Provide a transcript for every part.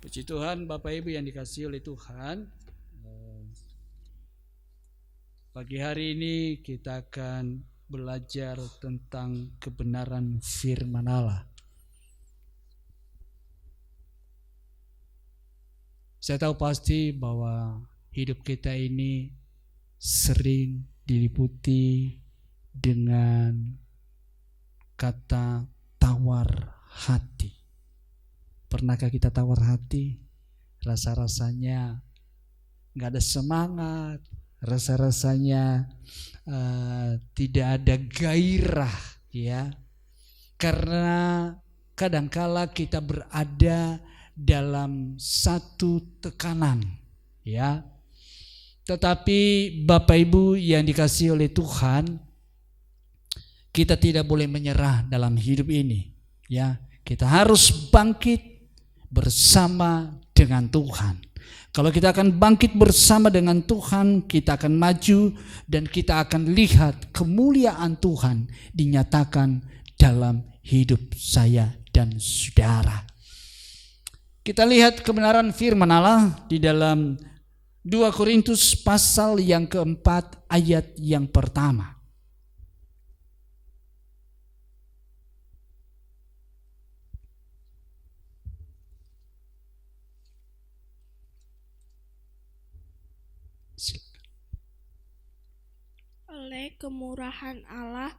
Puji Tuhan, Bapak Ibu yang dikasihi oleh Tuhan. Pagi hari ini kita akan belajar tentang kebenaran firman Allah. Saya tahu pasti bahwa hidup kita ini sering diliputi dengan kata tawar hati. Pernahkah kita tawar hati? Rasa-rasanya gak ada semangat, rasa-rasanya tidak ada gairah, ya. Karena kadangkala kita berada dalam satu tekanan, ya. Tetapi Bapak Ibu yang dikasihi oleh Tuhan, kita tidak boleh menyerah dalam hidup ini, ya. Kita harus bangkit bersama dengan Tuhan. Kalau kita akan bangkit bersama dengan Tuhan, kita akan maju dan kita akan lihat kemuliaan Tuhan dinyatakan dalam hidup saya dan saudara. Kita lihat kebenaran firman Allah di dalam 2 Korintus pasal yang keempat ayat yang pertama. Oleh kemurahan Allah,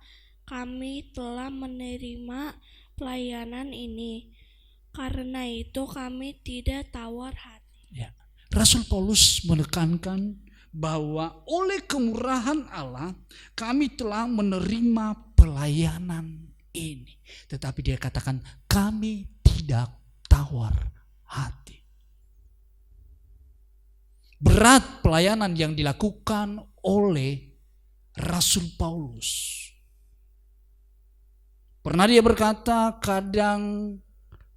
kami telah menerima pelayanan ini. Karena itu kami tidak tawar hati. Ya. Rasul Paulus menekankan bahwa oleh kemurahan Allah, kami telah menerima pelayanan ini. Tetapi dia katakan kami tidak tawar hati. Berat pelayanan yang dilakukan oleh Rasul Paulus. Pernah dia berkata, kadang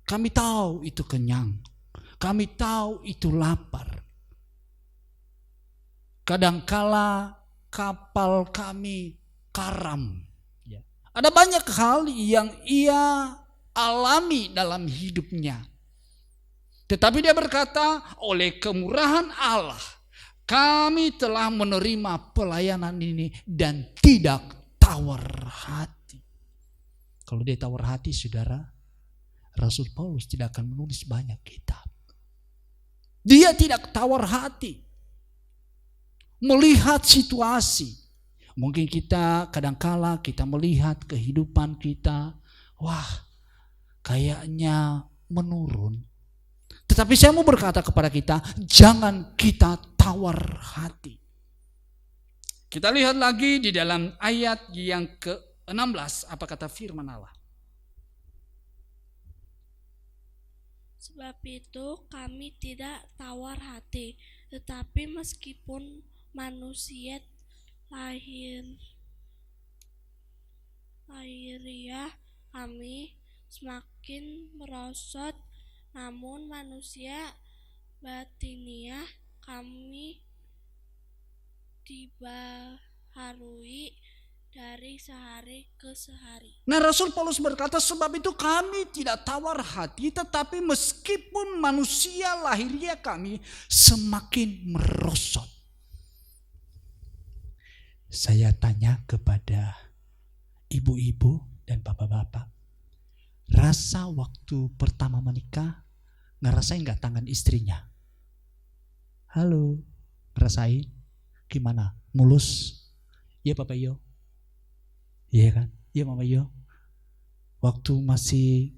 kami tahu itu kenyang, kami tahu itu lapar. Kadangkala kapal kami karam. Ya. Ada banyak hal yang ia alami dalam hidupnya. Tetapi dia berkata, oleh kemurahan Allah, kami telah menerima pelayanan ini dan tidak tawar hati. Kalau dia tawar hati, saudara, Rasul Paulus tidak akan menulis banyak kitab. Dia tidak tawar hati. Melihat situasi. Mungkin kita kadangkala kita melihat kehidupan kita, wah, kayaknya menurun. Tetapi saya mau berkata kepada kita, jangan kita tawar hati. Kita lihat lagi di dalam ayat yang ke-16, apa kata firman Allah? Sebab itu kami tidak tawar hati, tetapi meskipun manusia lahiriah kami semakin merosot, namun manusia batiniah kami dibaharui dari sehari ke sehari. Nah, Rasul Paulus berkata, sebab itu kami tidak tawar hati, tetapi meskipun manusia lahiriah kami semakin merosot. Saya tanya kepada ibu-ibu dan bapak-bapak, rasa waktu pertama menikah ngerasain gak tangan istrinya? Halo, rasain? Gimana? Mulus? Iya Bapak Yo? Iya kan? Iya Mama Yo? Waktu masih,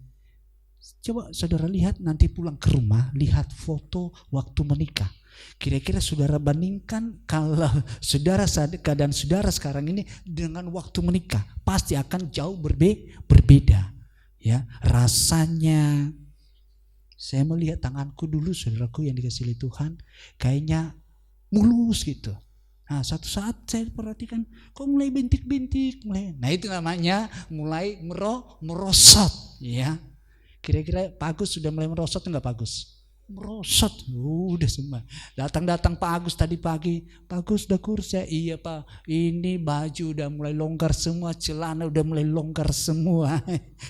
coba saudara lihat nanti pulang ke rumah, lihat foto waktu menikah. Kira-kira saudara bandingkan kalau saudara keadaan saudara sekarang ini dengan waktu menikah, pasti akan jauh berbeda. Ya, rasanya. Saya melihat tanganku dulu, saudaraku yang dikasihi oleh Tuhan, kayaknya mulus gitu. Nah, satu saat saya perhatikan, kok mulai bintik-bintik, nah itu namanya mulai merosot, ya. Kira-kira Pak Agus sudah mulai merosot enggak Pak Agus? Merosot, udah semua. Datang Pak Agus tadi pagi, Pak Agus udah kurus ya? Iya Pak, ini baju udah mulai longgar semua, celana udah mulai longgar semua.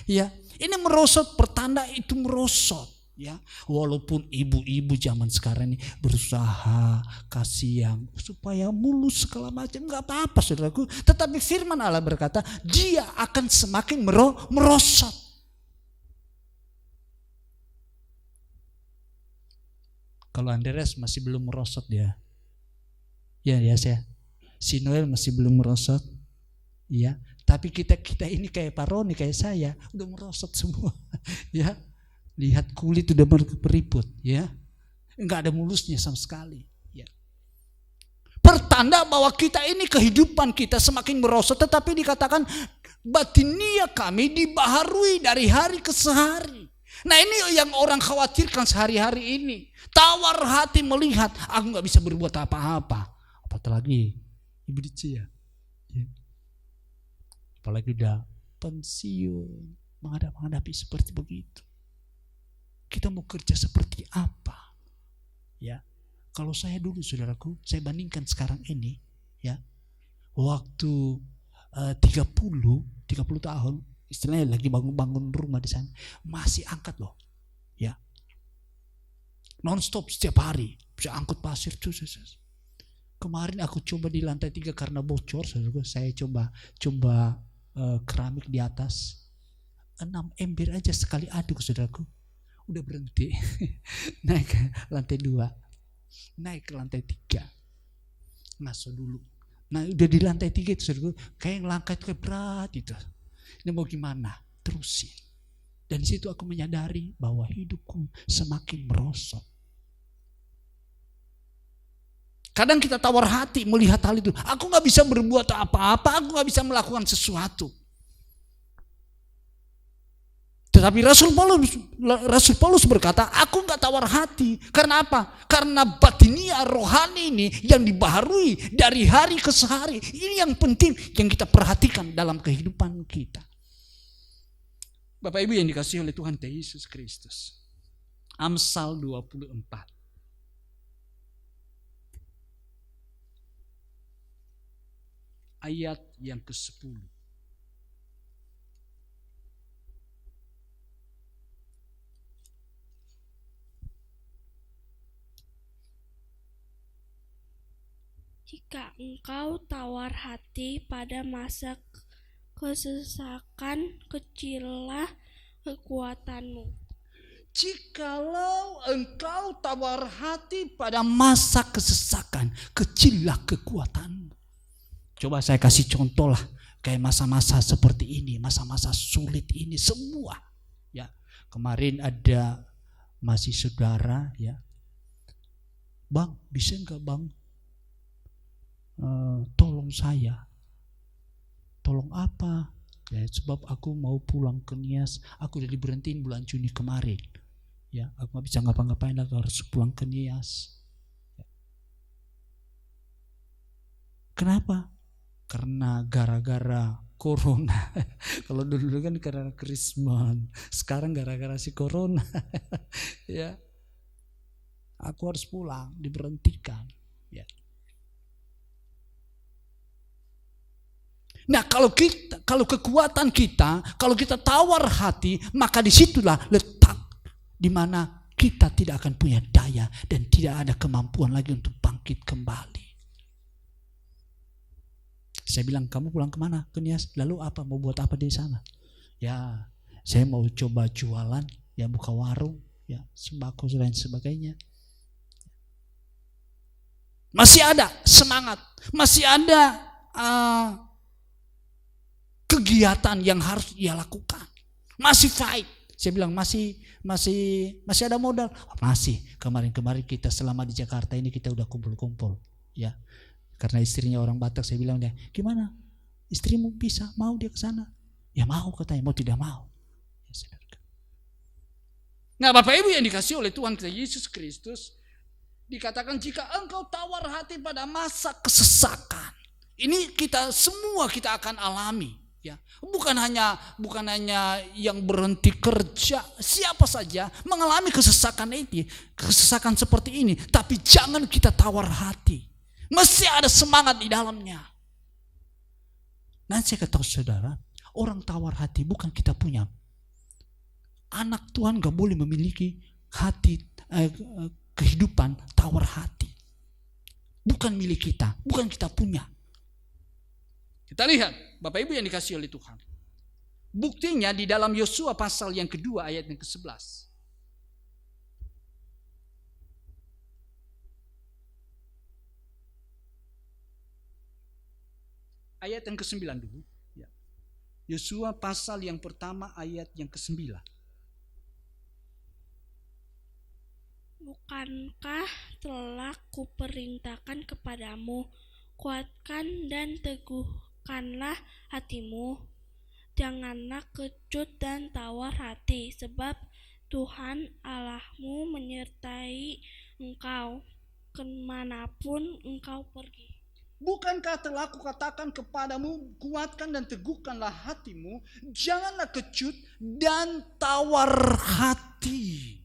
Ya, ini merosot, pertanda itu merosot. Ya, walaupun ibu-ibu zaman sekarang ini berusaha kasih yang supaya mulus segala macam, nggak apa-apa saudaraku. Tetapi firman Allah berkata, dia akan semakin merosot. Kalau Andreas masih belum merosot dia, ya saya. Si Noel masih belum merosot, ya. Tapi kita ini kayak Pak Roni, kayak saya, udah merosot semua, ya. Lihat kulit udah berkeriput, ya, nggak ada mulusnya sama sekali. Ya. Pertanda bahwa kita ini kehidupan kita semakin merosot, tetapi dikatakan batinia kami dibaharui dari hari ke hari. Nah ini yang orang khawatirkan sehari-hari ini. Tawar hati melihat aku nggak bisa berbuat apa-apa. Apalagi Ibu Dici ya. Apalagi udah pensiun, menghadapi seperti begitu. Kita mau kerja seperti apa? Ya, kalau saya dulu saudaraku, saya bandingkan sekarang ini, ya, waktu 30 tahun, istilahnya lagi bangun rumah di sana, masih angkat loh, ya, non-stop setiap hari, bisa angkut pasir tuh. Kemarin aku coba di lantai 3 karena bocor, saudaraku, saya coba keramik di atas, 6 ember aja sekali aduk saudaraku. Udah berhenti, naik ke lantai 2, naik ke lantai 3, ngaso dulu. Nah udah di lantai 3 itu kayak langkah itu kayak berat itu. Ini mau gimana? Terusin. Dan di situ aku menyadari bahwa hidupku semakin merosot. Kadang kita tawar hati melihat hal itu. Aku gak bisa berbuat apa-apa, aku gak bisa melakukan sesuatu. Tetapi Rasul Paulus berkata, aku gak tawar hati. Karena apa? Karena batinia rohani ini yang dibaharui dari hari ke hari. Ini yang penting yang kita perhatikan dalam kehidupan kita. Bapak Ibu yang dikasihi oleh Tuhan Yesus Kristus. Amsal 24. Ayat yang ke-10. Jika engkau tawar hati pada masa kesesakan, kecillah kekuatanmu. Jikalau engkau tawar hati pada masa kesesakan, kecillah kekuatanmu. Coba saya kasih contoh lah, kayak masa-masa seperti ini, masa-masa sulit ini semua. Ya, kemarin ada masih saudara, ya, Bang, bisa enggak Bang? Tolong saya. Tolong apa? Ya, sebab aku mau pulang ke Nias. Aku udah diberhentiin bulan Juni kemarin. Ya, aku nggak bisa ngapa-ngapain lagi, harus pulang ke Nias. Ya. Kenapa? Karena gara-gara corona. Kalau dulu kan karena Krisman, sekarang gara-gara si corona. Ya, aku harus pulang, diberhentikan. Ya. Nah kalau kekuatan kita, kalau kita tawar hati, maka disitulah letak di mana kita tidak akan punya daya dan tidak ada kemampuan lagi untuk bangkit kembali. Saya bilang, kamu pulang kemana? Ke Nias. Lalu apa? Mau buat apa di sana? Ya, saya mau coba jualan, ya buka warung, ya sembako dan sebagainya. Masih ada semangat, masih ada kegiatan yang harus ia lakukan. Masih fight. Saya bilang masih ada modal. Masih. Kemarin kita selama di Jakarta ini kita udah kumpul-kumpul, ya. Karena istrinya orang Batak, saya bilang dia, gimana? Istrimu bisa? Mau dia ke sana? Ya mau katanya, mau tidak mau. Ya, nah, Bapak Ibu yang dikasihi oleh Tuhan kita Yesus Kristus, dikatakan jika engkau tawar hati pada masa kesesakan. Ini kita semua kita akan alami. Ya, bukan hanya yang berhenti kerja, siapa saja mengalami kesesakan seperti ini, tapi jangan kita tawar hati. Mesti ada semangat di dalamnya. Nanti saya katakan saudara, orang tawar hati bukan kita punya. Anak Tuhan gak boleh memiliki kehidupan tawar hati. Bukan milik kita, bukan kita punya. Kita lihat Bapak Ibu yang dikasihi oleh Tuhan. Buktinya di dalam Yosua pasal yang kedua ayat yang ke-11. Ayat yang ke-9 dulu. Yosua pasal yang pertama ayat yang ke-9. Bukankah telah kuperintahkan kepadamu, kuatkan dan teguhkanlah hatimu. Janganlah kecut dan tawar hati, sebab Tuhan Allahmu menyertai engkau kemanapun engkau pergi. Bukankah telah kukatakan kepadamu, kuatkan dan teguhkanlah hatimu, janganlah kecut dan tawar hati.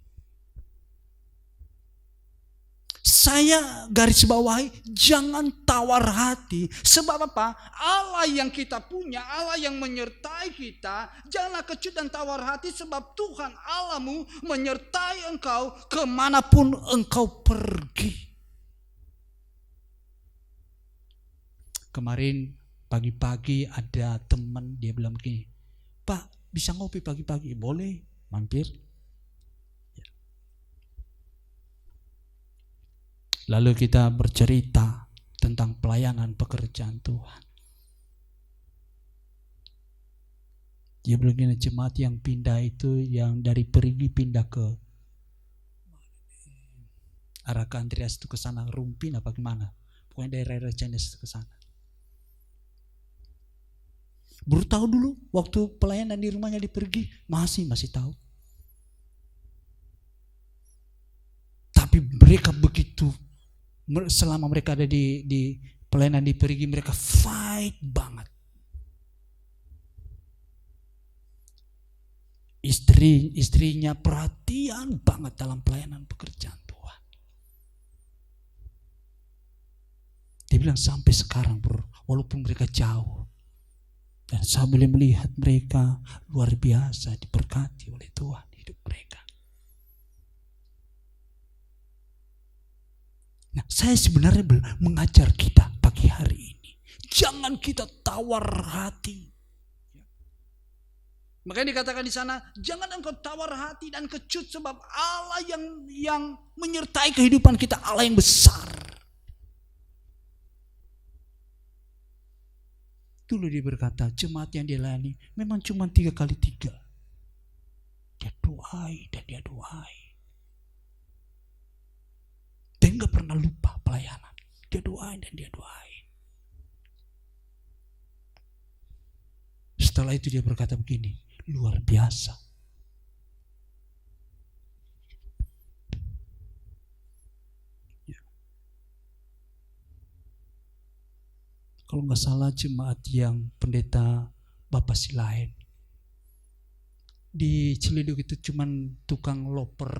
Saya garis bawahi, jangan tawar hati. Sebab apa? Allah yang kita punya, Allah yang menyertai kita. Janganlah kecut dan tawar hati, sebab Tuhan Allahmu menyertai engkau kemanapun engkau pergi. Kemarin pagi-pagi ada teman, dia bilang begini, Pak, bisa ngopi pagi-pagi? Boleh, mampir. Lalu kita bercerita tentang pelayanan pekerjaan Tuhan. Dia bilang gini, jemaat yang pindah itu yang dari Perigi pindah ke arah ke Andreas itu ke sana, Rumpin apa gimana? Pokoknya daerah Chinese ke sana. Baru tahu dulu waktu pelayanan di rumahnya di Perigi, masih tahu. Tapi mereka begitu, selama mereka ada di pelayanan di Perigi, mereka fight banget. Istrinya perhatian banget dalam pelayanan pekerjaan Tuhan. Dia bilang sampai sekarang bro, walaupun mereka jauh, dan saya boleh melihat mereka luar biasa diberkati oleh Tuhan hidup mereka. Nah, saya sebenarnya mengajar kita pagi hari ini, jangan kita tawar hati. Makanya dikatakan di sana, jangan engkau tawar hati dan kecut, sebab Allah yang menyertai kehidupan kita, Allah yang besar. Dulu dia berkata, jemaat yang dia layani memang cuma 3x3. Dia doai dan dia doai. Dia nggak pernah lupa pelayanan. Dia doain dan dia doain. Setelah itu dia berkata begini, luar biasa. Ya. Kalau nggak salah jemaat yang pendeta Bapak Silain di Ciledug itu cuman tukang loper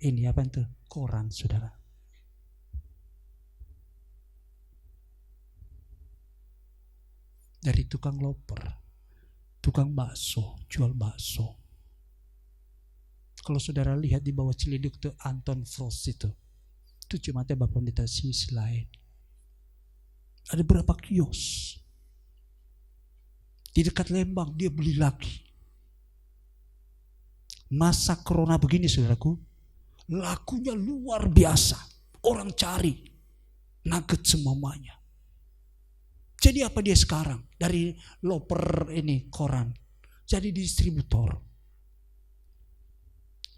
ini apa itu koran, saudara. Dari tukang loper, tukang bakso, jual bakso. Kalau saudara lihat di bawah Ciledug itu Anton Frost itu jemaatnya Bapak Pendeta Silain. Ada berapa kios. Di dekat Lembang dia beli lagi. Masa corona begini saudaraku, lakunya luar biasa. Orang cari nugget semuanya. Jadi apa dia sekarang? Dari loper ini koran, jadi distributor.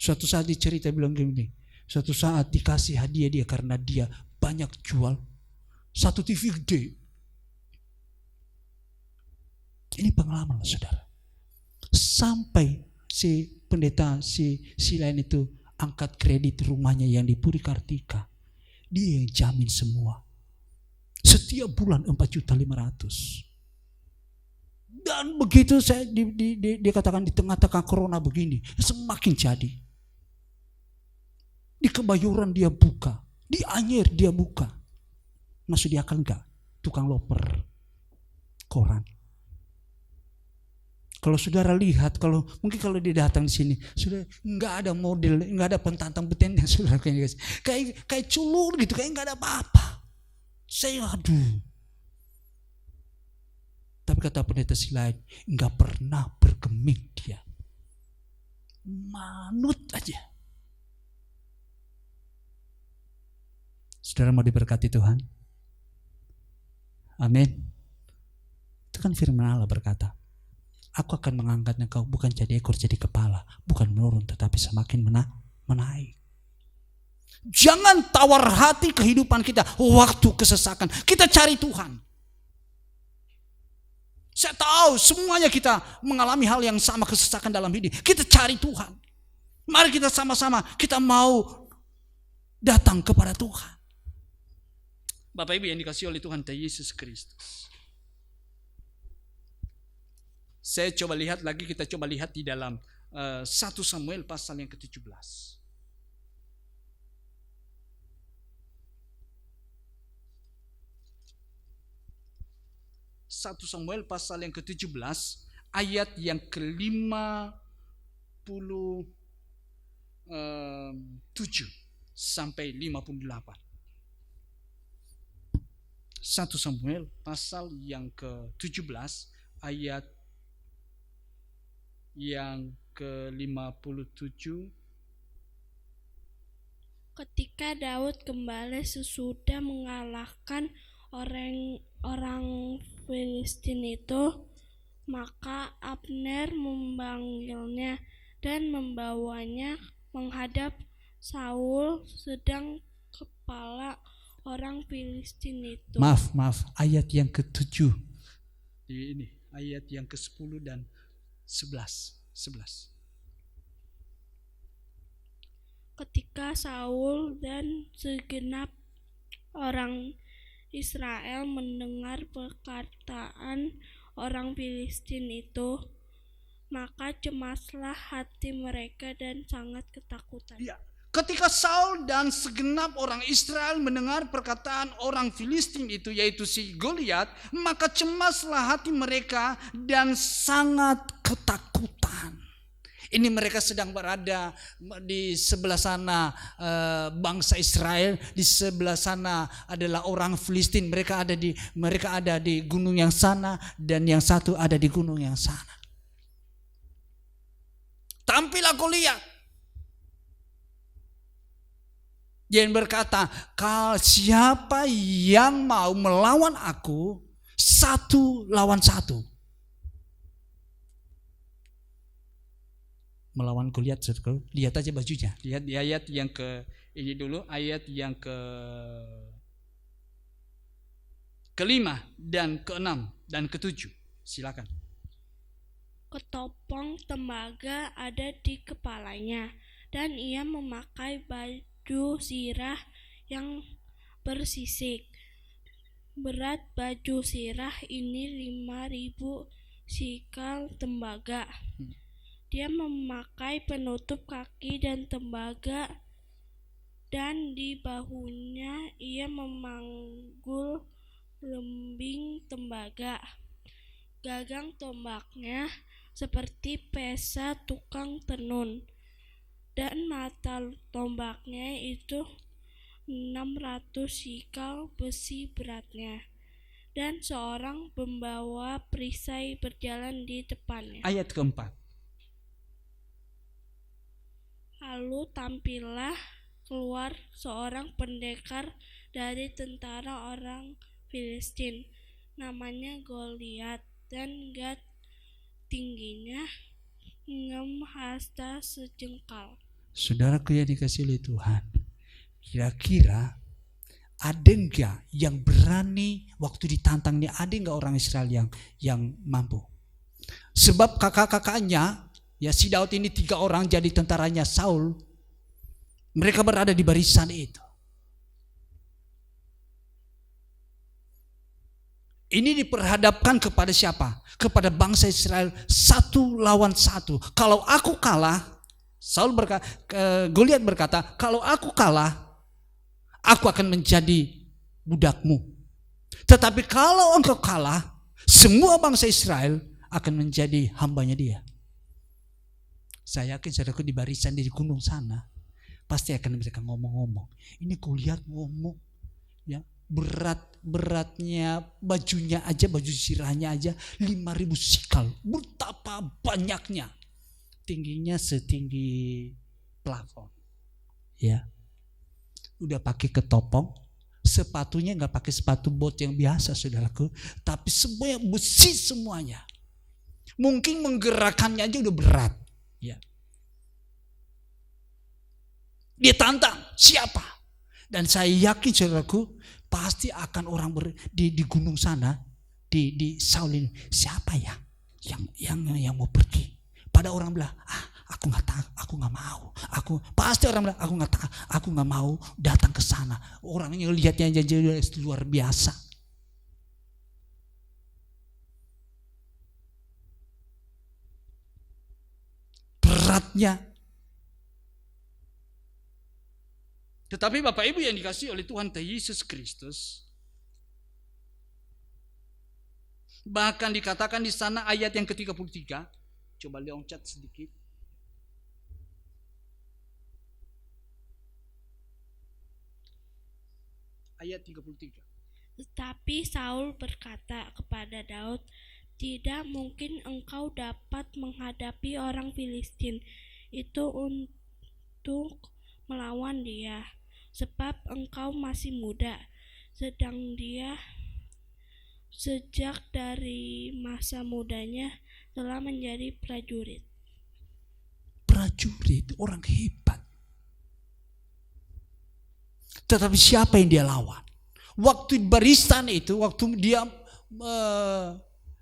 Suatu saat dicerita bilang gini, suatu saat dikasih hadiah dia karena dia banyak jual satu TV gede. Ini pengalaman saudara. Sampai si pendeta si lain itu angkat kredit rumahnya yang di Purikartika. Dia yang jamin semua. Setiap bulan 4.500.000. Dan begitu saya dikatakan di tengah-tengah corona begini, semakin jadi. Di Kebayoran dia buka, di Anyer dia buka. Masuk di akal enggak? Tukang loper koran. Kalau saudara lihat, mungkin kalau dia datang di sini, sudah nggak ada model, nggak ada pentantang petenteng, saudara kayak culur gitu, kayak nggak ada apa-apa. Saya aduh. Tapi kata pendeta Silaid, nggak pernah bergeming dia, manut aja. Saudara mau diberkati Tuhan? Amin. Itu kan firman Allah berkata, aku akan mengangkatnya kau bukan jadi ekor jadi kepala, bukan menurun tetapi semakin menaik. Jangan tawar hati kehidupan kita waktu kesesakan. Kita cari Tuhan. Saya tahu semuanya kita mengalami hal yang sama, kesesakan dalam hidup. Kita cari Tuhan. Mari kita sama-sama, kita mau datang kepada Tuhan. Bapak Ibu yang dikasihi oleh Tuhan Yesus Kristus. Saya coba lihat lagi, kita coba lihat di dalam 1 Samuel pasal yang ke-17. 1 Samuel pasal yang ke-17 ayat yang ke-57 sampai 58. 1 Samuel pasal yang ke-17 ayat yang ke-57. Ketika Daud kembali sesudah mengalahkan orang Filistin itu, maka Abner memanggilnya dan membawanya menghadap Saul, sedang kepala orang Filistin itu. Maaf, ayat yang ke-7. Ini ayat yang ke-10 dan 11. Ketika Saul dan segenap orang Israel mendengar perkataan orang Filistin itu, maka cemaslah hati mereka dan sangat ketakutan. Ya, ketika Saul dan segenap orang Israel mendengar perkataan orang Filistin itu, yaitu si Goliat, maka cemaslah hati mereka dan sangat ketakutan. Ini mereka sedang berada di sebelah sana bangsa Israel, di sebelah sana adalah orang Filistin. Mereka ada di gunung yang sana dan yang satu ada di gunung yang sana. Tampillah Goliat. Dia berkata, siapa yang mau melawan aku 1 lawan 1. Melawan Goliat, lihat aja bajunya. Lihat di ayat yang ini dulu, ayat yang ke-5 dan ke-6 dan ke-7. Silakan. Ketopong tembaga ada di kepalanya, dan ia memakai baju zirah yang bersisik. Berat baju zirah ini 5.000 sikal tembaga. Dia memakai penutup kaki dan tembaga, dan di bahunya ia memanggul lembing tembaga. Gagang tombaknya seperti pesa tukang tenun, dan mata tombaknya itu 600 sikal besi beratnya. Dan seorang pembawa perisai berjalan di depannya. Ayat ke-4. Lalu tampillah keluar seorang pendekar dari tentara orang Filistin, namanya Goliat, dan Gad tingginya 6 hasta sejengkal. Saudaraku yang dikasihi oleh Tuhan, kira-kira ada enggak yang berani waktu ditantang ini? Ada enggak orang Israel yang mampu? Sebab kakak-kakaknya, ya si Daud ini 3 orang jadi tentaranya Saul. Mereka berada di barisan itu. Ini diperhadapkan kepada siapa? Kepada bangsa Israel 1 lawan 1. Kalau aku kalah, Goliat berkata, kalau aku kalah, aku akan menjadi budakmu. Tetapi kalau engkau kalah, semua bangsa Israel akan menjadi hambanya dia. Saya yakin saudaraku di barisan di gunung sana pasti akan mereka ngomong-ngomong. Ini kulihat ngomong ya, beratnya bajunya aja, baju sirahnya aja 5.000 sikal. Betapa banyaknya. Tingginya setinggi plafon. Ya. Udah pakai ketopong, sepatunya nggak pakai sepatu bot yang biasa saudaraku, tapi semuanya besi semuanya. Mungkin menggerakkannya aja udah berat. Ya. Dia tantang siapa? Dan saya yakin saudaraku pasti akan orang di gunung sana di Saul ini, siapa ya yang mau pergi? Pada orang bilang, aku nggak tahu, aku nggak mau. Pasti orang bilang, aku nggak mau datang ke sana. Orangnya lihatnya aja luar biasa. Beratnya. Tetapi Bapak Ibu yang dikasihi oleh Tuhan Yesus Kristus, bahkan dikatakan di sana ayat yang ke-33, coba loncat sedikit. Ayat 33. Tetapi Saul berkata kepada Daud, tidak mungkin engkau dapat menghadapi orang Filistin itu untuk melawan dia, sebab engkau masih muda, sedang dia sejak dari masa mudanya telah menjadi prajurit. Prajurit, orang hebat. Tetapi siapa yang dia lawan? Waktu barisan itu, waktu dia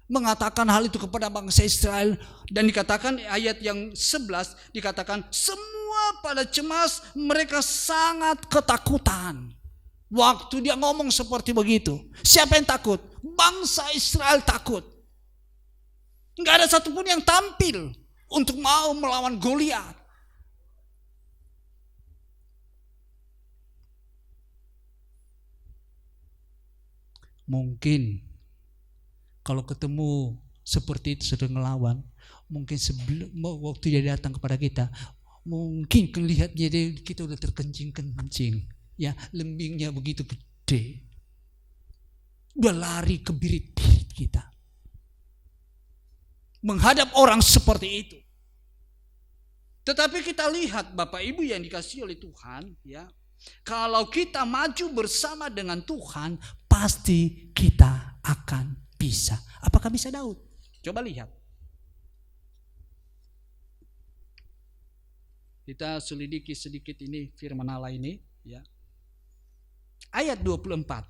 mengatakan hal itu kepada bangsa Israel, dan dikatakan ayat yang 11 dikatakan semua pada cemas, mereka sangat ketakutan. Waktu dia ngomong seperti begitu, siapa yang takut? Bangsa Israel takut. Enggak ada satupun yang tampil untuk mau melawan Goliat. Mungkin kalau ketemu seperti itu sedang ngelawan, mungkin sebelum waktu dia datang kepada kita, mungkin kelihatannya kita udah terkencing-kencing, ya, lembingnya begitu gede, udah lari ke birit-birit kita. Menghadap orang seperti itu. Tetapi kita lihat Bapak Ibu yang dikasihi oleh Tuhan, ya, kalau kita maju bersama dengan Tuhan, pasti kita akan bisa. Apakah bisa Daud? Coba lihat. Kita selidiki sedikit ini firman Allah ini, ya. Ayat 24.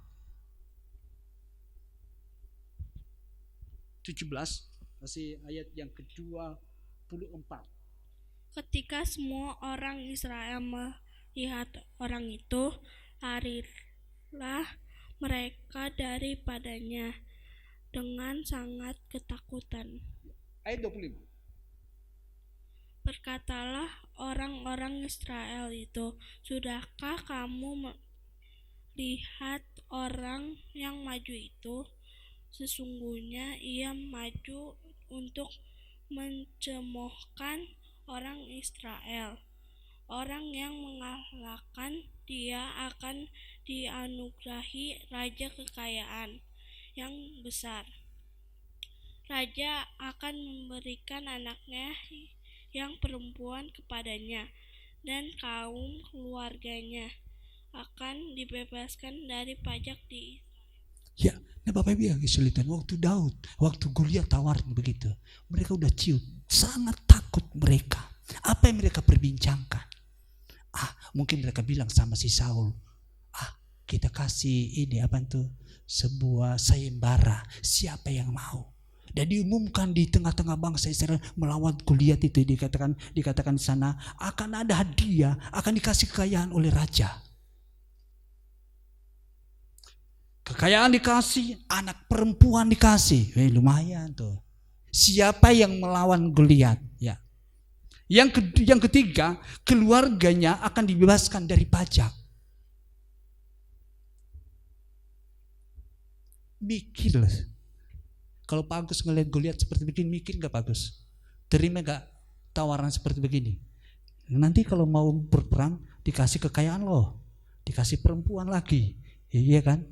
17, masih ayat yang ke-24. Ketika semua orang Israel melihat orang itu, larilah mereka daripadanya dengan sangat ketakutan. Ayat 25. Berkatalah orang-orang Israel itu, sudahkah kamu melihat orang yang maju itu? Sesungguhnya ia maju untuk mencemoohkan orang Israel. Orang yang mengalahkan dia akan dianugerahi raja kekayaan yang besar. Raja akan memberikan anaknya yang perempuan kepadanya, dan kaum keluarganya akan dibebaskan dari pajak di Ya, nah Bapak Ibu yang kesulitan, waktu Goliat tawarin begitu, mereka udah cium, sangat takut mereka. Apa yang mereka perbincangkan? Mungkin mereka bilang sama si Saul, kita kasih ini sebuah sayembara, siapa yang mau? Dan diumumkan di tengah-tengah bangsa Israel melawan Goliat itu, dikatakan di sana akan ada hadiah, akan dikasih kekayaan oleh raja. Kekayaan dikasih, anak perempuan dikasih, lumayan tuh. Siapa yang melawan Goliat? Ya. Yang ketiga, keluarganya akan dibebaskan dari pajak. Mikirlah, Kalau Pak Agus ngelihat Goliat seperti begini, mikir gak Pak Agus? Terima gak tawaran seperti begini? Nanti kalau mau berperang dikasih kekayaan loh, dikasih perempuan lagi, iya kan?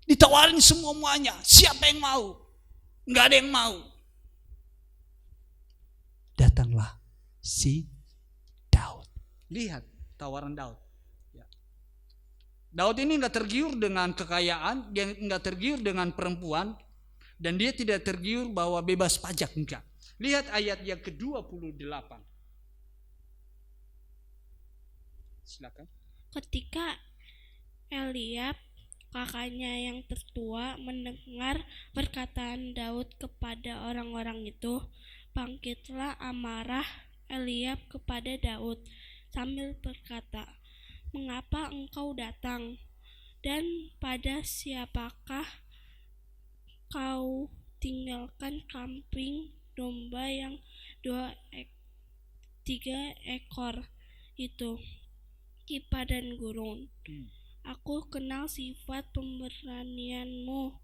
Ditawarin semuanya, siapa yang mau? Nggak ada yang mau. Datanglah si Daud. Lihat tawaran Daud. Daud ini nggak tergiur dengan kekayaan, dia nggak tergiur dengan perempuan, dan dia tidak tergiur bahwa bebas pajak, enggak. Lihat ayat yang ke-28. Silakan. Ketika Eliab, kakaknya yang tertua, mendengar perkataan Daud kepada orang-orang itu, bangkitlah amarah Eliab kepada Daud sambil berkata, "Mengapa engkau datang? Dan pada siapakah kau tinggalkan kambing domba yang 3 ekor itu di padang gurun? Aku kenal sifat pemberanianmu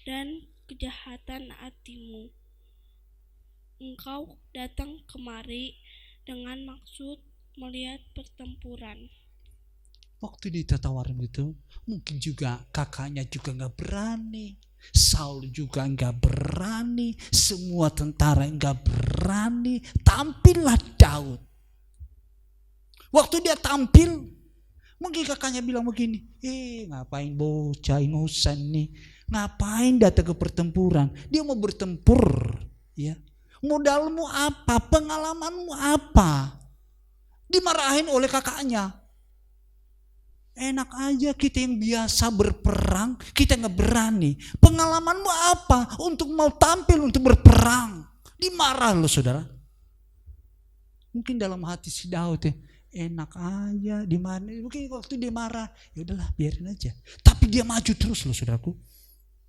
dan kejahatan hatimu. Engkau datang kemari dengan maksud melihat pertempuran." Waktu ditawarin itu, mungkin juga kakaknya juga nggak berani, Saul juga nggak berani, semua tentara nggak berani. Tampillah Daud. Waktu dia tampil, mungkin kakaknya bilang begini, ngapain bocah ingusan nih, ngapain datang ke pertempuran? Dia mau bertempur, ya. Modalmu apa? Pengalamanmu apa? Dimarahin oleh kakaknya. Enak aja kita yang biasa berperang, kita nggak berani. Pengalamanmu apa untuk mau tampil untuk berperang? Dimarah loh saudara. Mungkin dalam hati si Daud ya, enak aja di mana? Mungkin waktu dia marah, ya udahlah biarin aja. Tapi dia maju terus loh saudaraku.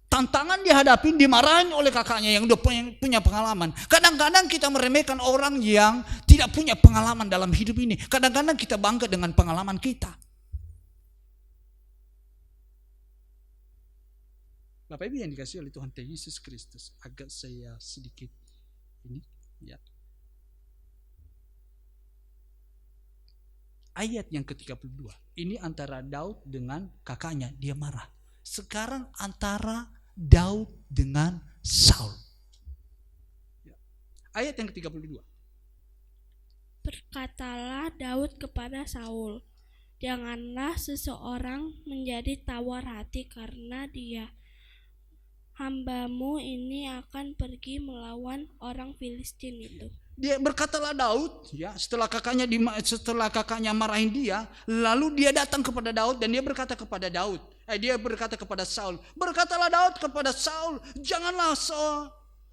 Tantangan dihadapin, dimarahin oleh kakaknya yang udah punya pengalaman. Kadang-kadang kita meremehkan orang yang tidak punya pengalaman dalam hidup ini. Kadang-kadang kita bangga dengan pengalaman kita. Bapak Ibu yang dikasihi oleh Tuhan Yesus Kristus, agak saya sedikit ini ya. Ayat yang ke-32. Ini antara Daud dengan kakaknya, dia marah. Sekarang antara Daud dengan Saul. Ya. Ayat yang ke-32. Berkatalah Daud kepada Saul, "Janganlah seseorang menjadi tawar hati karena dia. Hambamu ini akan pergi melawan orang Filistin itu." Dia berkatalah Daud, ya, setelah kakaknya marahin dia, lalu dia datang kepada Daud dan dia berkata kepada Daud, dia berkata kepada Saul, berkatalah Daud kepada Saul, janganlah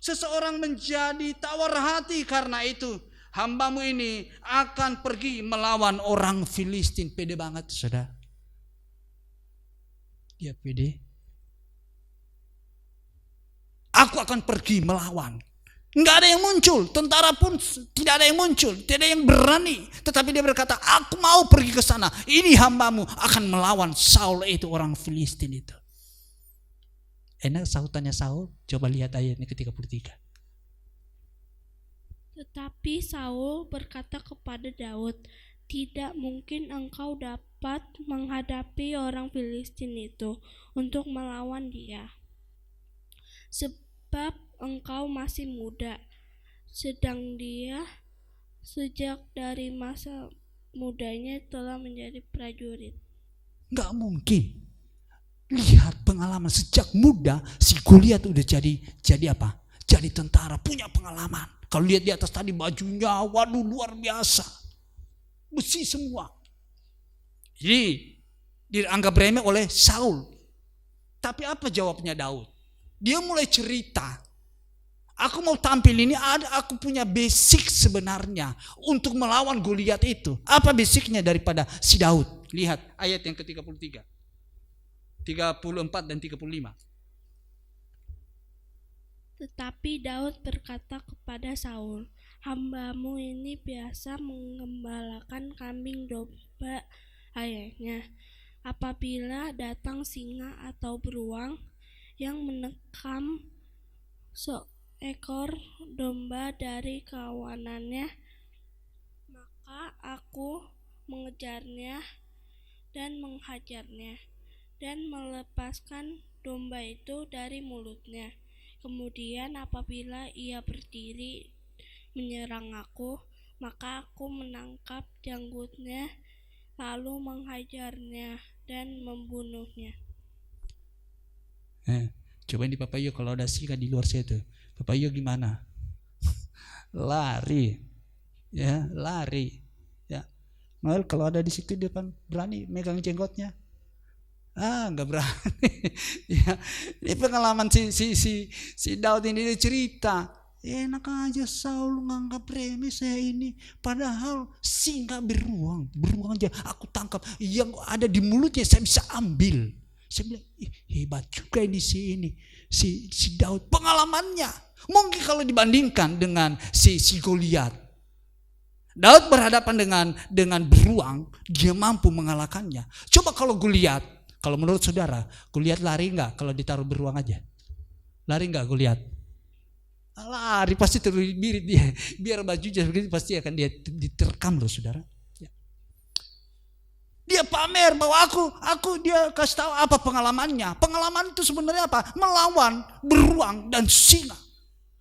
seseorang menjadi tawar hati karena itu. Hambamu ini akan pergi melawan orang Filistin. Pede banget, saudara. Dia pede. Aku akan pergi melawan. Nggak ada yang muncul, tentara pun tidak ada yang muncul, tidak ada yang berani. Tetapi dia berkata, aku mau pergi ke sana. Ini hambamu akan melawan Saul itu, orang Filistin itu. Enak sautannya Saul? Coba lihat ayatnya ke-33. Tetapi Saul berkata kepada Daud, "Tidak mungkin engkau dapat menghadapi orang Filistin itu untuk melawan dia. Sebab engkau masih muda, sedang dia sejak dari masa mudanya telah menjadi prajurit." Nggak mungkin. Lihat pengalaman sejak muda, si Goliat udah jadi apa? Jadi tentara, punya pengalaman. Kalau lihat di atas tadi bajunya, waduh luar biasa. Besi semua. Jadi dianggap remeh oleh Saul. Tapi apa jawabnya Daud? Dia mulai cerita, aku mau tampil ini, aku punya basic sebenarnya untuk melawan Goliat itu. Apa basicnya daripada si Daud? Lihat ayat yang ke-33, 34 dan 35. Tetapi Daud berkata kepada Saul, "Hambamu ini biasa mengembalakan kambing domba ayahnya. apabila datang singa atau beruang yang menekam seekor domba dari kawanannya, maka aku mengejarnya dan menghajarnya dan melepaskan domba itu dari mulutnya. Kemudian apabila ia berdiri menyerang aku, maka aku menangkap janggutnya, lalu menghajarnya dan membunuhnya. Coba di Papa Yo kalau ada singa di luar situ, Papa Yo gimana? Lari, ya lari, ya. Mal kalau ada di situ depan berani megang jenggotnya? Nggak berani. Ya, ini pengalaman si Daud ini dia cerita. Enak aja Saul nganggap remeh saya ini, padahal singa beruang aja aku tangkap, yang ada di mulutnya saya bisa ambil. Saya bilang hebat juga ini si Daud, pengalamannya. Mungkin kalau dibandingkan dengan si Goliat, Daud berhadapan dengan beruang, dia mampu mengalahkannya. Coba kalau Goliat, kalau menurut saudara, Goliat lari nggak kalau ditaruh beruang aja? Lari nggak Goliat? Lari pasti terbirit dia, biar bajunya begitu pasti akan dia diterkam loh saudara. Dia pamer bahwa aku dia kasih tahu apa pengalamannya. Pengalaman itu sebenarnya apa? Melawan beruang dan singa.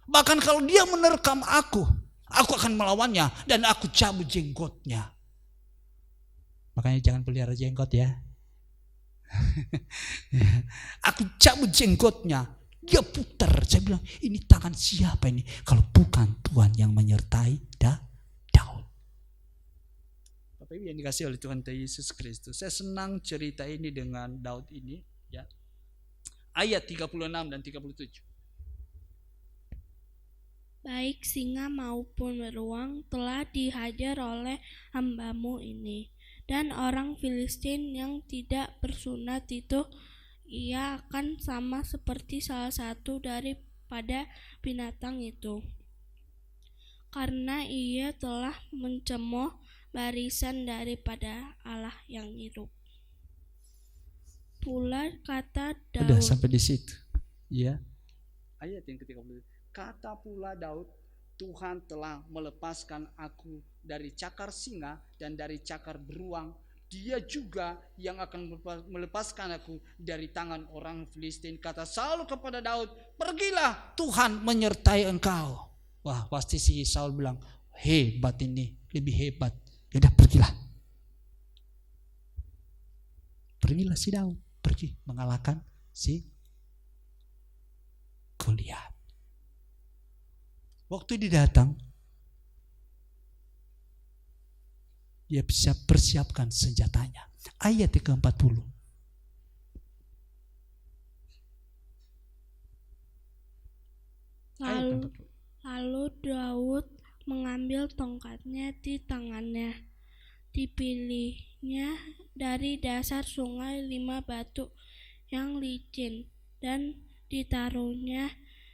Bahkan kalau dia menerkam aku akan melawannya dan aku cabut jenggotnya. Makanya jangan pelihara jenggot ya. Aku cabut jenggotnya. Dia putar. Saya bilang ini tangan siapa ini kalau bukan Tuhan yang menyertai Daud. Bapak Ibu yang dikasih oleh Tuhan Yesus Kristus, saya senang cerita ini dengan Daud ini ya. Ayat 36 dan 37. Baik singa maupun beruang telah dihajar oleh hambamu ini, dan orang Filistin yang tidak bersunat itu, ia akan sama seperti salah satu daripada binatang itu, karena ia telah mencemooh barisan daripada Allah yang hidup. Pula kata Daud. Udah sampai di situ. Ya. Ayat yang ke-30. Kata pula Daud, Tuhan telah melepaskan aku dari cakar singa dan dari cakar beruang. Dia juga yang akan melepaskan aku dari tangan orang Filistin. Kata Saul kepada Daud, pergilah, Tuhan menyertai engkau. Wah, pasti si Saul bilang, hebat ini, lebih hebat. Yaudah pergilah. Pergilah si Daud, pergi mengalahkan si Goliat. Waktu dia datang, dia bisa persiapkan senjatanya. Ayat ke-40. Lalu Daud mengambil tongkatnya di tangannya. Dipilihnya dari dasar sungai 5 batu yang licin dan ditaruhnya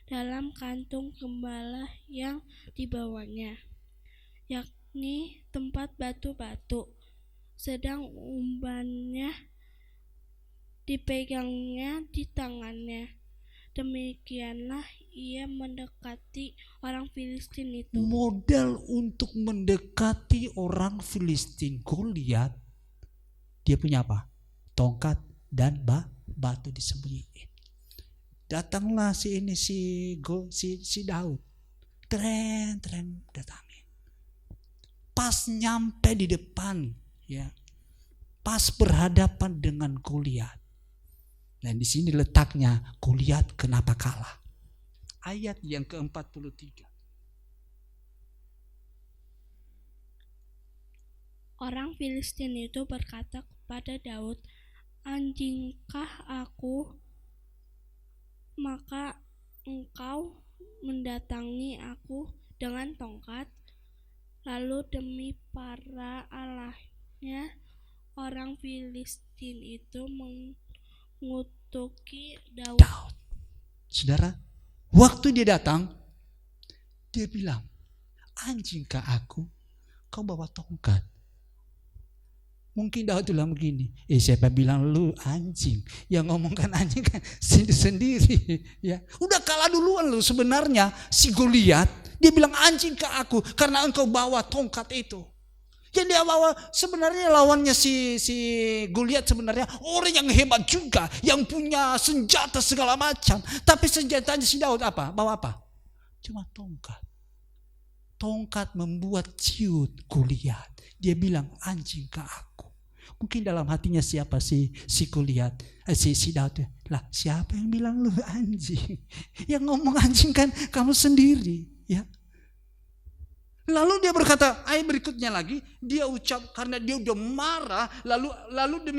dalam kantung gembala yang dibawanya, yakni tempat batu-batu, sedang umbannya dipegangnya di tangannya. Demikianlah ia mendekati orang Filistin itu. Modal untuk mendekati orang Filistin Goliat, dia punya apa? Tongkat dan batu disembunyiin. Datanglah si Daud, tren datangin. Pas nyampe di depan, ya, pas berhadapan dengan Goliat. Dan di sini letaknya Goliat kenapa kalah. Ayat yang ke-43. Orang Filistin itu berkata kepada Daud, anjingkah aku, maka engkau mendatangi aku dengan tongkat? Lalu demi para allahnya, orang Filistin itu mengutuki Daud. Saudara, waktu dia datang, dia bilang, anjingkah aku, kau bawa tongkat? Mungkin Daud bilang begini, siapa bilang lu anjing? Yang ngomongkan anjing kan sendiri. Ya, udah kalah duluan lu sebenarnya si Goliat. Dia bilang anjing ke aku karena engkau bawa tongkat itu. Yang dia bawa sebenarnya lawannya si Goliat sebenarnya orang yang hebat juga, yang punya senjata segala macam. Tapi senjatanya si Daud apa? Bawa apa? Cuma tongkat. Tongkat membuat ciut Goliat. Dia bilang anjing ke aku. Mungkin dalam hatinya siapa si Goliat, si Daud. Lah siapa yang bilang lu anjing? Yang ngomong anjing kan kamu sendiri, ya. Lalu dia berkata, ayat berikutnya lagi, dia ucap karena dia udah marah, lalu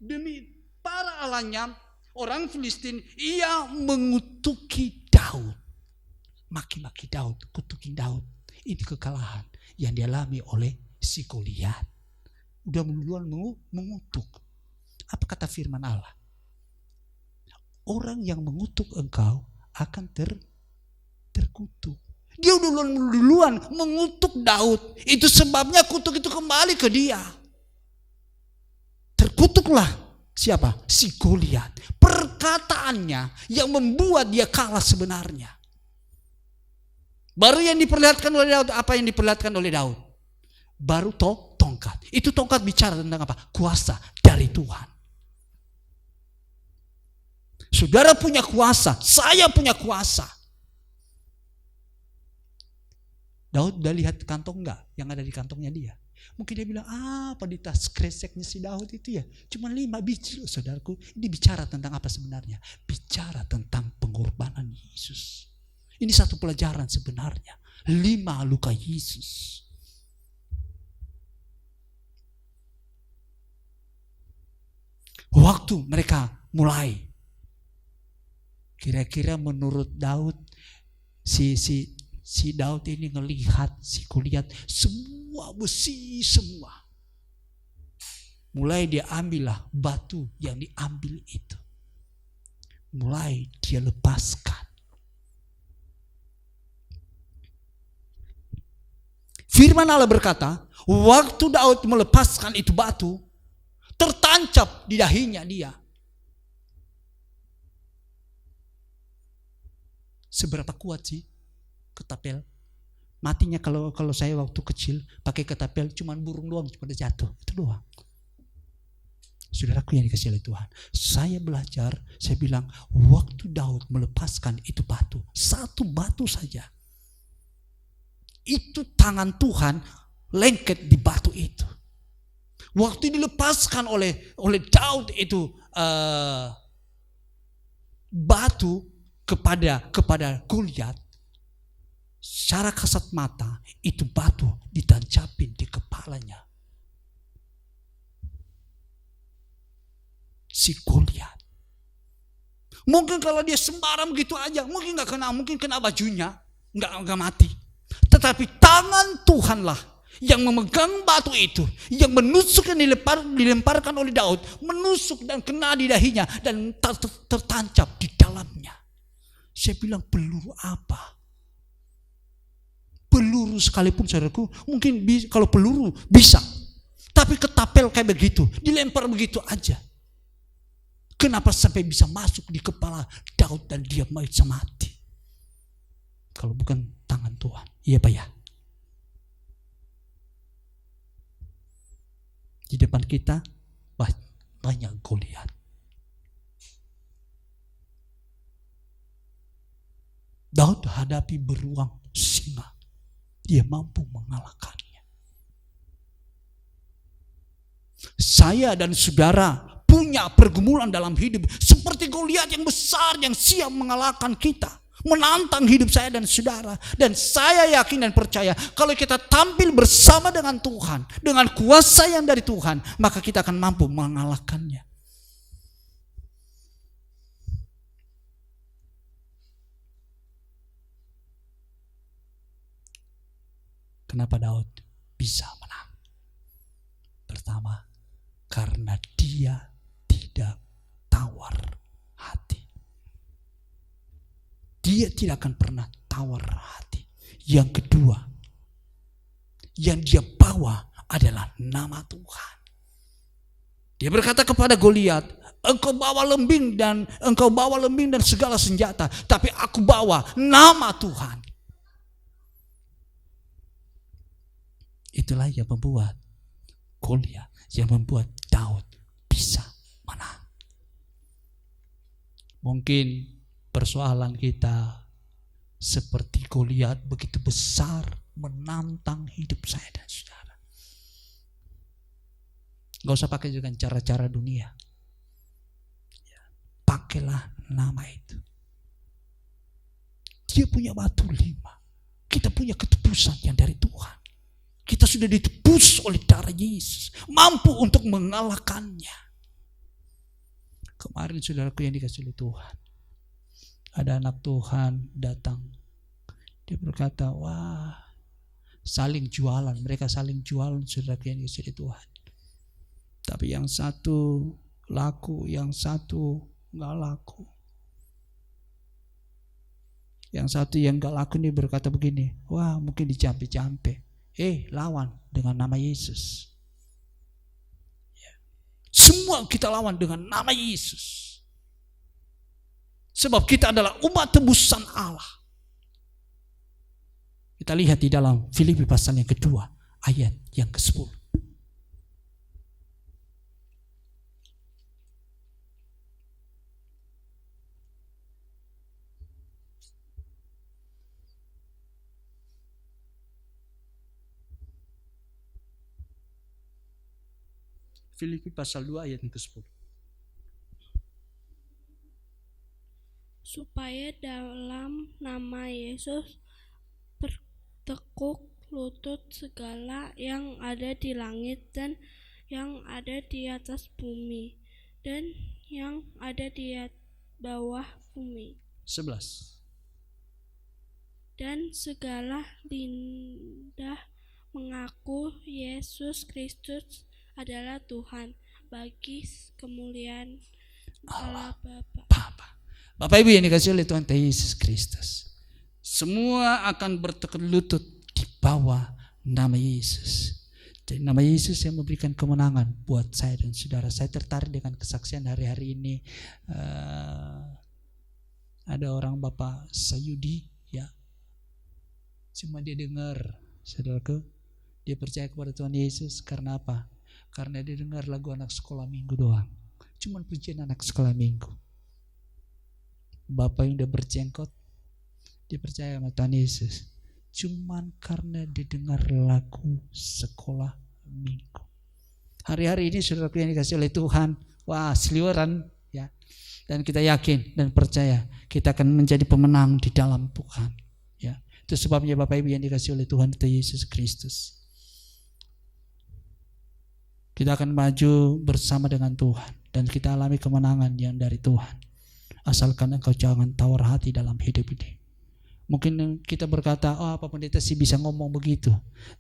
demi para alanya orang Filistin, ia mengutuki Daud. Maki-maki Daud, kutuki Daud. Ini kekalahan yang dialami oleh si Goliat. Udah duluan mengutuk. Apa kata firman Allah? Orang yang mengutuk engkau akan terkutuk. Dia duluan mengutuk Daud. Itu sebabnya kutuk itu kembali ke dia. Terkutuklah siapa? Si Goliat. Perkataannya yang membuat dia kalah sebenarnya. Baru yang diperlihatkan oleh Daud, apa yang diperlihatkan oleh Daud? Baru tongkat. Itu tongkat bicara tentang apa? Kuasa dari Tuhan. Saudara punya kuasa, saya punya kuasa. Daud udah lihat kantong enggak yang ada di kantongnya dia? Mungkin dia bilang, apa di tas kreseknya si Daud itu ya? Cuma 5 biji loh saudaraku. Ini bicara tentang apa sebenarnya? Bicara tentang pengorbanan Yesus. Ini satu pelajaran sebenarnya. 5 luka Yesus. Waktu mereka mulai, kira-kira menurut Daud, si Daud ini ngelihat si Goliat semua besi semua. Mulai dia ambillah batu yang diambil itu. Mulai dia lepaskan. Firman Allah berkata, waktu Daud melepaskan itu batu, tertancap di dahinya dia. Seberapa kuat sih ketapel? Matinya kalau saya waktu kecil pakai ketapel cuman burung doang pada jatuh, itu doang. Saudaraku yang dikasihi oleh Tuhan, saya belajar, saya bilang waktu Daud melepaskan itu batu, satu batu saja, itu tangan Tuhan lengket di batu itu. Waktu dilepaskan oleh Daud itu batu kepada Goliat, secara kasat mata itu batu ditancapin di kepalanya si Goliat. Mungkin kalau dia sembarang begitu aja, mungkin nggak kena, mungkin kena bajunya, nggak mati. Tetapi tangan Tuhanlah yang memegang batu itu, yang menusuk dan dilemparkan oleh Daud, menusuk dan kena di dahinya dan tertancap di dalamnya. Saya bilang peluru apa? Peluru sekalipun saudaraku, mungkin kalau peluru bisa, tapi ketapel kayak begitu, dilempar begitu aja. Kenapa sampai bisa masuk di kepala Daud dan dia bisa mati? Kalau bukan tangan Tuhan, iya Pak ya. Di depan kita banyak Goliat. Daud hadapi beruang singa, dia mampu mengalahkannya. Saya dan saudara punya pergumulan dalam hidup seperti Goliat yang besar yang siap mengalahkan kita, menantang hidup saya dan saudara. Dan saya yakin dan percaya kalau kita tampil bersama dengan Tuhan, dengan kuasa yang dari Tuhan, maka kita akan mampu mengalahkannya. Kenapa Daud bisa menang? Pertama, karena dia tidak tawar hati. Dia tidak akan pernah tawar hati. Yang kedua, yang dia bawa adalah nama Tuhan. Dia berkata kepada Goliat, engkau bawa lembing dan segala senjata, tapi aku bawa nama Tuhan. Itulah yang membuat Goliat, yang membuat Daud bisa menang. Mungkin persoalan kita seperti Goliat begitu besar, menantang hidup saya dan saudara. Gak usah pakai dengan cara-cara dunia. Pakailah nama itu. Dia punya batu 5. Kita punya ketebusan yang dari Tuhan. Kita sudah ditebus oleh darah Yesus, mampu untuk mengalahkannya. Kemarin saudaraku yang dikasih oleh Tuhan, ada anak Tuhan datang. Dia berkata, wah, saling jualan. Mereka saling jualan, saudaraku yang dikasih oleh Tuhan. Tapi yang satu laku, yang satu gak laku. Yang satu yang gak laku ini berkata begini, wah mungkin dicampe-campe. Lawan dengan nama Yesus. Semua kita lawan dengan nama Yesus. Sebab kita adalah umat tebusan Allah. Kita lihat di dalam Filipi pasal yang kedua, ayat yang ke-10. Filipi pasal 2 ayat yang ke-10. Supaya dalam nama Yesus bertekuk lutut segala yang ada di langit dan yang ada di atas bumi dan yang ada di bawah bumi. 11. Dan segala lidah mengaku Yesus Kristus adalah Tuhan, bagi kemuliaan Allah Bapa. Bapak Ibu yang dikasihi oleh Tuhan Yesus Kristus, semua akan bertekuk lutut di bawah nama Yesus. Jadi nama Yesus yang memberikan kemenangan buat saya dan saudara. Saya tertarik dengan kesaksian hari-hari ini. Ada orang Bapak Sayudi, ya, cuma dia dengar, saudaraku, dia percaya kepada Tuhan Yesus karena apa? Karena dia dengar lagu anak sekolah minggu doang. Cuman pujian anak sekolah minggu. Bapak yang udah berjenggot, dia percaya sama Tuhan Yesus. Cuman karena dia dengar lagu sekolah minggu. Hari-hari ini saudaraku yang dikasih oleh Tuhan, wah seliweran ya. Dan kita yakin dan percaya kita akan menjadi pemenang di dalam Tuhan. Ya, itu sebabnya Bapak Ibu yang dikasih oleh Tuhan Yesus Kristus. Kita akan maju bersama dengan Tuhan dan kita alami kemenangan yang dari Tuhan. Asalkan engkau jangan tawar hati dalam hidup ini. Mungkin kita berkata, oh apa pendeta sih bisa ngomong begitu.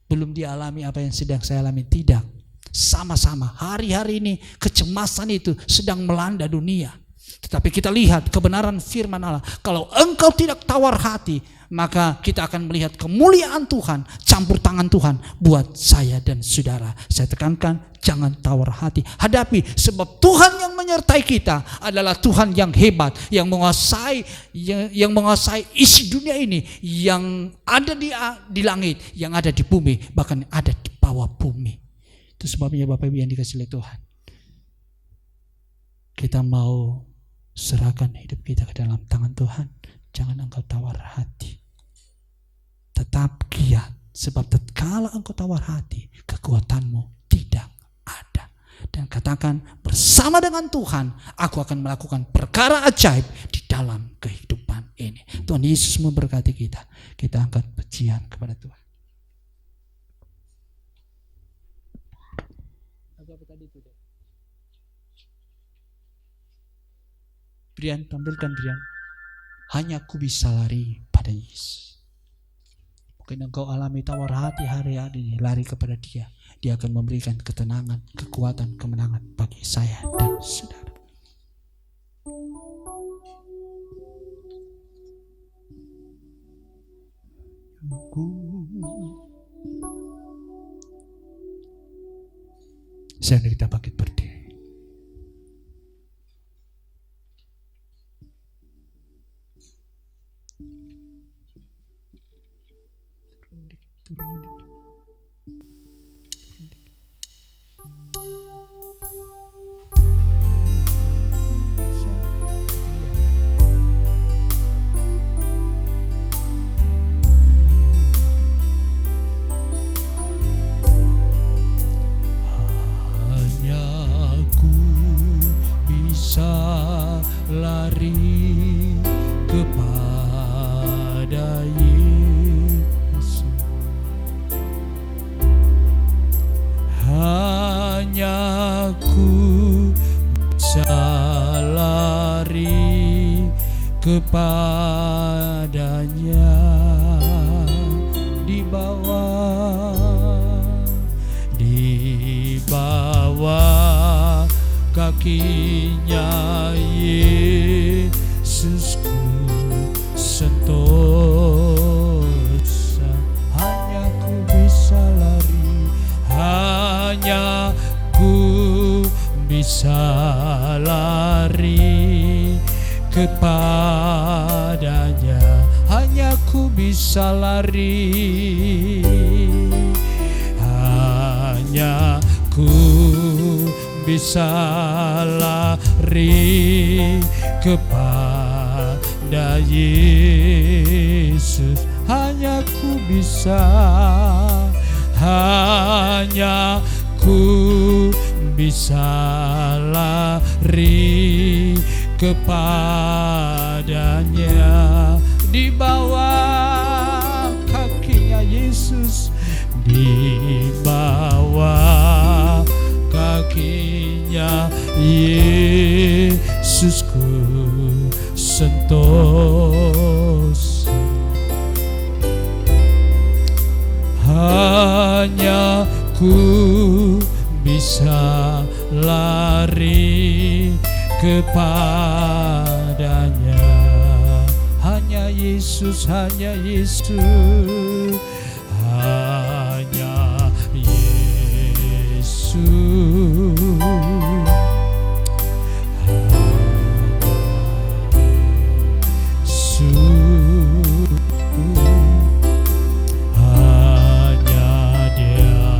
Belum dialami apa yang sedang saya alami. Tidak. Sama-sama hari-hari ini kecemasan itu sedang melanda dunia. Tetapi kita lihat kebenaran firman Allah. Kalau engkau tidak tawar hati, maka kita akan melihat kemuliaan Tuhan, campur tangan Tuhan buat saya dan saudara. Saya tekankan, jangan tawar hati. Hadapi, sebab Tuhan yang menyertai kita adalah Tuhan yang hebat, yang menguasai isi dunia ini, yang ada di langit, yang ada di bumi, bahkan ada di bawah bumi. Itu sebabnya Bapak Ibu yang dikasihi oleh Tuhan, kita mau serahkan hidup kita ke dalam tangan Tuhan. Jangan engkau tawar hati. Tetap giat. Sebab tatkala engkau tawar hati, kekuatanmu tidak ada. Dan katakan, bersama dengan Tuhan, aku akan melakukan perkara ajaib di dalam kehidupan ini. Tuhan Yesus memberkati kita. Kita angkat pujian kepada Tuhan. Apa tadi itu? Brian, tampilkan Brian. Hanya aku bisa lari pada Yesus. Mungkin engkau alami tawar hati hari-hari ini, lari kepada Dia. Dia akan memberikan ketenangan, kekuatan, kemenangan bagi saya dan saudara. Saya kita bangkit berdiri. Turunin dikit. Lari kepada Yesus, hanya ku bisa lari kepadanya, di bawah kakinya Yesus ku sentosa. Hanya ku bisa lari, hanya ku bisa lari kepadanya, hanya ku bisa lari, hanya ku bisa lari kepada Yesus, hanya ku bisa, hanya ku bisa lari kepadanya, di bawah kakinya Yesus, di bawah kakinya Yesus ku sentosa. Hanya ku bisa lari kepadanya, hanya Yesus, hanya Yesus, hanya Yesus, hanya Dia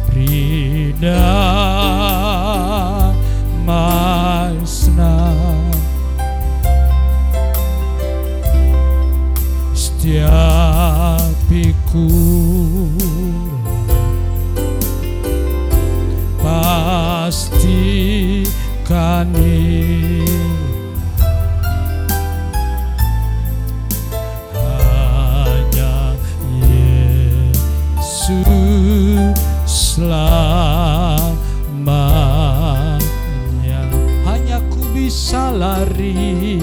beri damai senang setiap pikul, pastikan hanya Yesus selamanya, hanya ku bisa lari,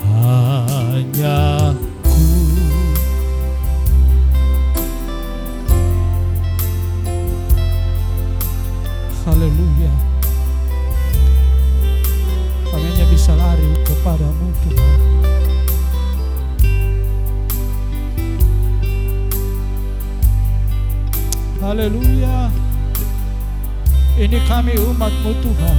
hanya ku. Haleluya, kami hanya bisa lari kepadamu Tuhan. Haleluya, ini kami umat-Mu Tuhan.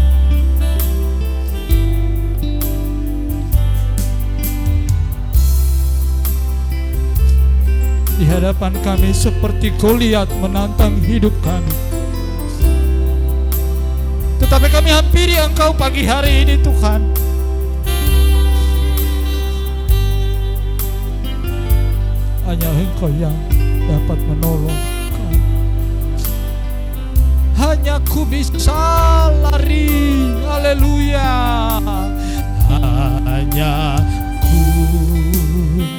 Di hadapan kami seperti Goliat menantang hidup kami, tetapi kami hampiri Engkau pagi hari ini Tuhan. Hanya Engkau yang dapat menolong kami. Hanya ku bisa lari, haleluya, hanya ku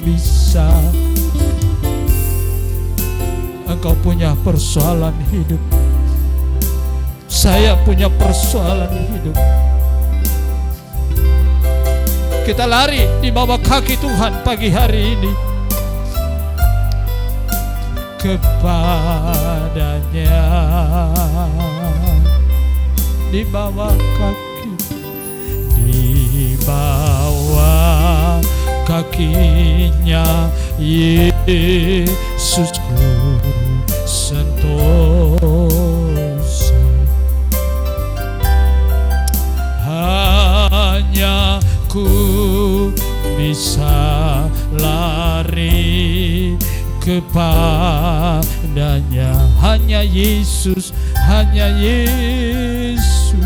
bisa. Engkau punya persoalan hidup, saya punya persoalan hidup. Kita lari di bawah kaki Tuhan pagi hari ini, kepadanya, di bawah kaki, di bawah kakinya Yesus ku sentosa. Hanya ku bisa lari kepadanya. Hanya Yesus, hanya Yesus.